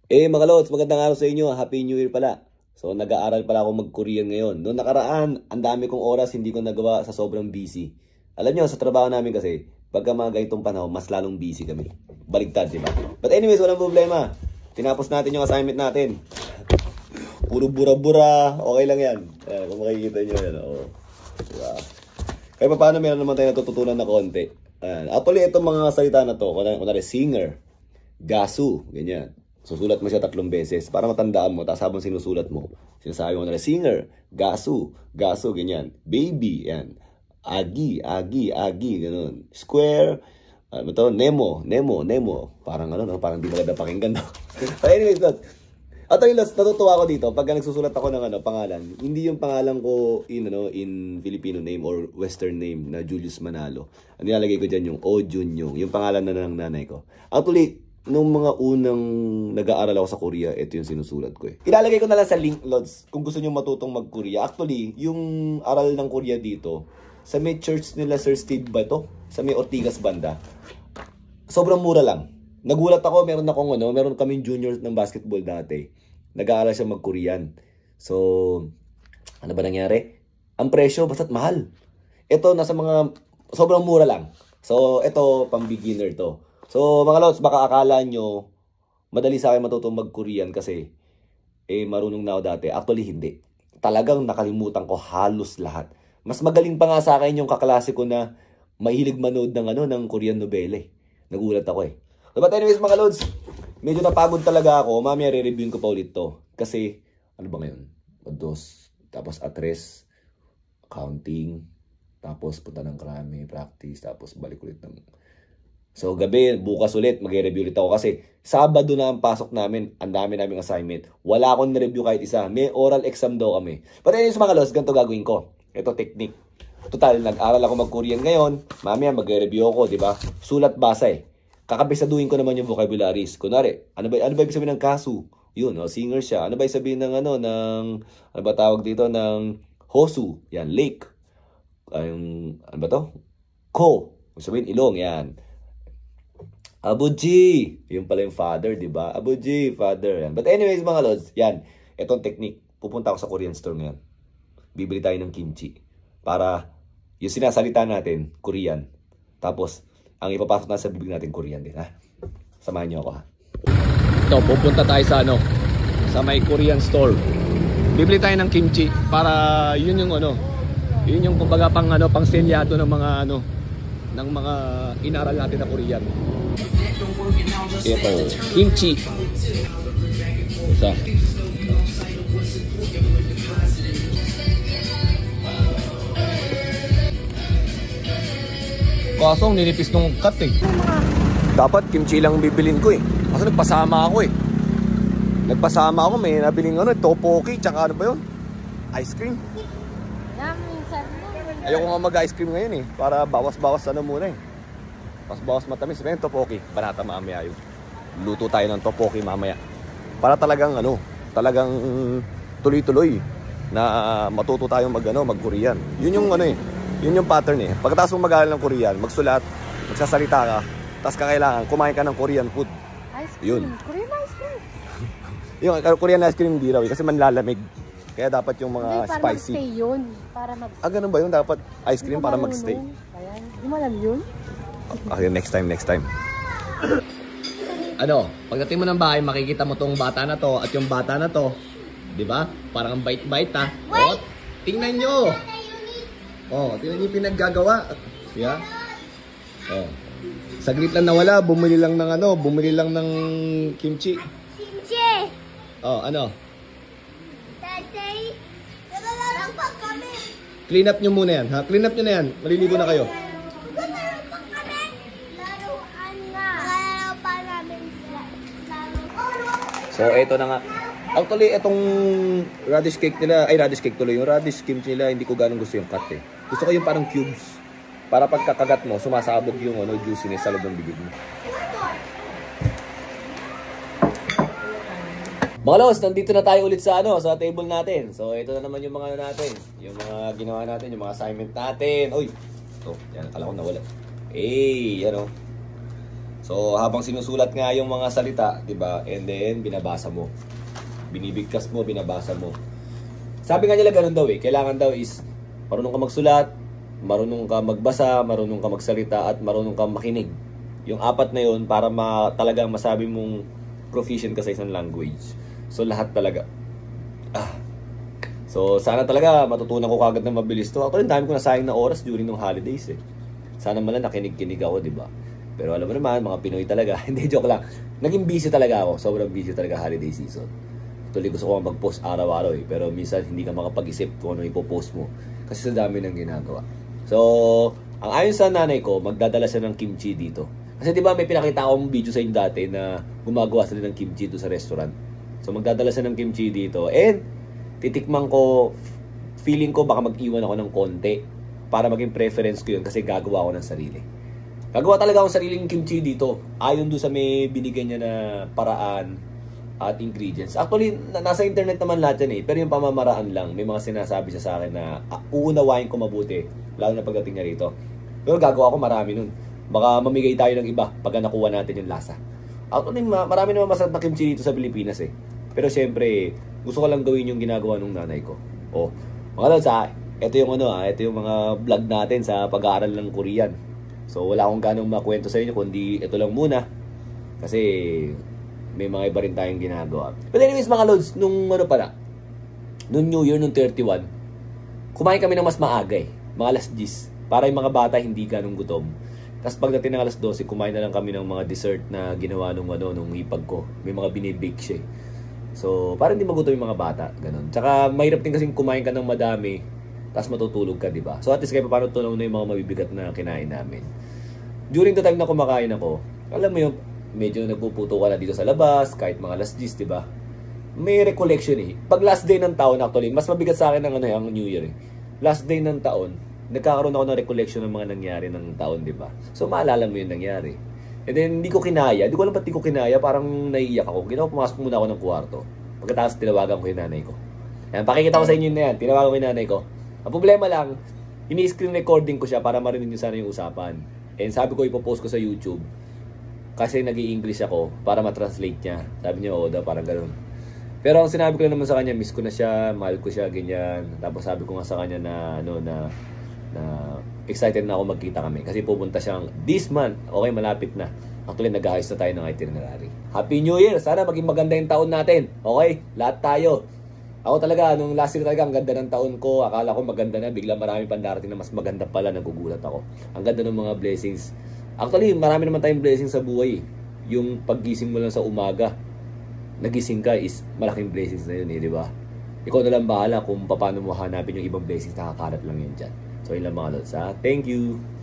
Mga lods, magandang araw sa inyo. Happy New Year pala. So, nag-aaral pala ako mag-Korean ngayon. Noong nakaraan, ang dami kong oras hindi ko nagawa sa sobrang busy. Alam nyo, sa trabaho namin kasi, pagka mga ganitong panahon, mas lalong busy kami. Baligtad, di ba? But anyways, walang problema. Tinapos natin yung assignment natin. Puro bura-bura. Okay lang yan. Ayan, kung makikita nyo yan. Oh. Diba? Kaya paano meron naman tayo natututunan na konti. Ayan. Actually, itong mga salita na to, kunwari singer, gasu, ganyan. Susulat mo siya 3 beses para matandaan mo. Tapos habang sinusulat mo, sinasabi mo na singer, gasu, gasu, ganyan. Baby, yan. Agi, agi, agi, ganun. Square, ano to? Nemo, Nemo, Nemo. Parang ano, no? Parang di maganda pakinggan, no? But anyways, look. At natutuwa ako dito pagka nagsusulat ako ng pangalan. Hindi yung pangalan ko in Filipino name or Western name na Julius Manalo. Ang nilalagay ko dyan yung O Junyong, yung pangalan na ng nanay ko. Actually, nung mga unang nag-aaral ako sa Korea, ito yung sinusulat ko eh. Ilalagay ko na lang sa link, Lods, kung gusto nyo matutong mag-Korea. Actually, yung aral ng Korea dito, sa may church nila Sir Steve ba ito? Sa may Ortigas banda. Sobrang mura lang. Nagulat ako, meron kaming juniors ng basketball dati. Nag-aaral siya mag-Korean. So, ano ba nangyari? Ang presyo, basta't mahal. Ito, sobrang mura lang. So, ito, pang beginner to. So, mga lods, baka akala nyo, madali sa akin matutong mag-Korean kasi, marunong na ako dati. Actually, hindi. Talagang nakalimutan ko halos lahat. Mas magaling pa nga sa akin yung kaklase ko na mahilig manood ng Korean novela. Nagulat ako eh. So, but anyways, mga lods, medyo napagod talaga ako. Mamaya re-reviewin ko pa ulit to. Kasi, ano ba ngayon? 2, tapos 3, counting, tapos punta ng krami, practice, tapos balik ulit ng... So, gabi, bukas ulit, mag-review ulit ako kasi Sabado na ang pasok namin, ang dami naming assignment. Wala akong na-review kahit isa. May oral exam daw kami. But anyways, mga lods, ganito gagawin ko. Ito, technique. Total, nag-aral ako mag-Korean ngayon. Mamaya, mag-review ako, di ba? Sulat basa eh. Kakabisaduhin ko naman yung vocabularies. Kunwari, ano ba ibig sabihin ng kasu? Yun, singer siya. Ano ba ibig sabihin ng ano ba tawag dito, ng hosu? Yan, lake. Ano ba to? Ko. Ibig sabihin, ilong, yan. Abuji! Yung pala yung father, di ba? Abuji, father. Yan. But anyways, mga lods, yan. Itong technique. Pupunta ako sa Korean store ngayon. Bibili tayo ng kimchi. Para yung sinasalita natin, Korean. Tapos, ang ipapasok na sa bibig natin, Korean din, ha? Samahan niyo ako, ha? Ito, pupunta tayo sa sa may Korean store. Bibili tayo ng kimchi para yun yung kumbaga pang selyado ng mga ng mga inaral natin na Korean. Ito, kimchi. Isa. Kaso ninipis nung cut eh. Dapat kimchi lang bibilin ko eh. Kasi nagpasama ako eh. May nabiling tteokbokki, tsaka ano ba yun? Ice cream. Ayoko nga mag-ice cream ngayon eh. Para bawas-bawas muna eh. Bawas matamis. May tteokbokki. Banata mamaya yun. Luto tayo ng tteokbokki mamaya. Para talagang talagang tuloy-tuloy na matuto tayong mag-Korean. Yun yung yun yung pattern eh. Pagkatapos mong mag-aaral ng Korean, magsulat, magsasalita ka, tapos kakailangan kumain ka ng Korean food. Ice cream. Yun. Korean ice cream. Yung Korean ice cream hindi raw kasi manlalamig. Kaya dapat yung mga para spicy. Mag-stay yun. Para mag-stay. Ganun ba yun? Dapat ice cream para mag-stay. Ayan. Hindi mo alam yun? Okay, next time. Pagdating mo ng bahay, makikita mo tong bata na to at yung bata na to. Di ba? Parang ang bait-bait ha. Oh, tingnan nyo. Tingnan nyo yung pinaggagawa. Yeah? Saglit lang nawala, bumili lang ng kimchi. Kimchi! Tatay, nalalang pa kami. Clean up nyo muna yan, ha? Clean up nyo na yan. Maliligo na kayo. Nalalang pa kami. Laruan nga. Nalalang pa namin. So, eto na nga. Actually, itong radish cake nila, radish cake tuloy. Yung radish kimchi nila, hindi ko ganun gusto yung cut eh. Gusto ko yung parang cubes. Para pagkakagat mo, sumasabog yung juiciness sa loob ng bibig mo. Mga lods, nandito na tayo ulit sa sa table natin. So, ito na naman yung mga natin. Yung mga ginawa natin, yung mga assignment natin. Uy! Yan, akala ko nawala. So, habang sinusulat nga yung mga salita, di ba? And then, binabasa mo. Binibigkas mo, binabasa mo. Sabi nga nila ganun daw eh. Kailangan daw is marunong ka magsulat, marunong ka magbasa, marunong ka magsalita, at marunong ka makinig. Yung apat na yun para talagang masabi mong proficient ka sa isang language. So, lahat talaga. So, sana talaga matutunan ko kagad na mabilis to. Actually, dami ko nasayang na oras during ng holidays eh. Sana man lang nakinig-kinig ako, di ba? Pero alam mo naman, mga Pinoy talaga. Hindi, joke lang. Naging busy talaga ako. Sobrang busy talaga holiday season. Tuloy gusto ko mag-post araw-araw eh. Pero minsan hindi ka makapag-isip kung ano ipopost mo. Kasi sa dami ng ginagawa. So, ang ayon sa nanay ko, magdadala siya ng kimchi dito. Kasi di ba may pinakita akong video sa inyo dati na gumagawa sila ng kimchi dito sa restaurant. So, magdadala siya ng kimchi dito. And, titikman ko, feeling ko baka mag-iwan ako ng konti para maging preference ko yun kasi gagawa ako ng sarili. Gagawa talaga akong sariling kimchi dito. Ayon doon sa may binigyan niya na paraan at ingredients. Actually, nasa internet naman lahat yan eh. Pero yung pamamaraan lang, may mga sinasabi siya sa akin na uunawain ko mabuti. Lalo na pagdating niya rito. Pero gagawa ko marami nun. Baka mamigay tayo ng iba pag nakuha natin yung lasa. Actually, marami naman masarap na kimchi dito sa Pilipinas eh. Pero syempre, gusto ko lang gawin yung ginagawa ng nanay ko. O, mga lods ito yung ito yung mga vlog natin sa pag-aaral ng Korean. So, wala akong ganong makwento sa inyo, kundi ito lang muna. Kasi, may mga iba rin tayong ginagawa. But anyways, mga lods, nung New Year, nung 31, kumain kami ng mas maaga eh. Mga alas 10. Para yung mga bata hindi ganong gutom. Tapos pagdating ng alas 12, kumain na lang kami ng mga dessert na ginawa nung hipag ko. May mga binibake siya eh. So, para hindi magutom yung mga bata. Ganon. Tsaka, mahirap din kasing kumain ka ng madami. Tapos matutulog ka, di ba? So at least kahit paano tunaw na yung mga mabibigat na kinain namin. During the time na kumakain ako, alam mo yung medyo nagpuputo ka na dito sa labas, kahit mga alas 10, di ba? May recollection eh. Pag last day ng taon, actually, mas mabigat sa akin ang New Year eh. Last day ng taon, nagkakaroon ako ng recollection ng mga nangyari ng taon, di ba? So maalala mo yung nangyari. And then, hindi ko kinaya. Hindi ko alam ba't di ko kinaya. Parang naiiyak ako. Pumasok muna ako ng kwarto. Pagkatapos, tinawagan ko yung nanay ko. Yan, pakikita ko sa inyo na yan. Tinawagan ko yung nanay ko. Ang problema lang, ini-screen recording ko siya para marinig nyo sana yung usapan. And sabi ko ipopost ko sa YouTube. Kasi nag-i-English ako para ma-translate niya. Sabi niya, oo daw, parang gano'n. Pero ang sinabi ko naman sa kanya, miss ko na siya, mahal ko siya, ganyan. Tapos sabi ko nga sa kanya na excited na ako magkita kami. Kasi pupunta siyang this month. Okay, malapit na. Actually, nag-ayos na tayo ng itinerary. Happy New Year! Sana maging maganda yung taon natin. Okay? Lahat tayo. Ako talaga, nung last year talaga, ang ganda ng taon ko. Akala ko maganda na. Bigla marami pang darating na mas maganda pala. Nagugulat ako. Ang ganda ng mga blessings. Actually, marami naman tayong blessings sa buhay. Yung paggising mo lang sa umaga, nagising ka is malaking blessings na yun eh, di ba? Ikaw na lang bahala kung paano mo hanapin yung ibang blessings. Nakakalat lang yun dyan. So, yun lang mga lods ha. Thank you!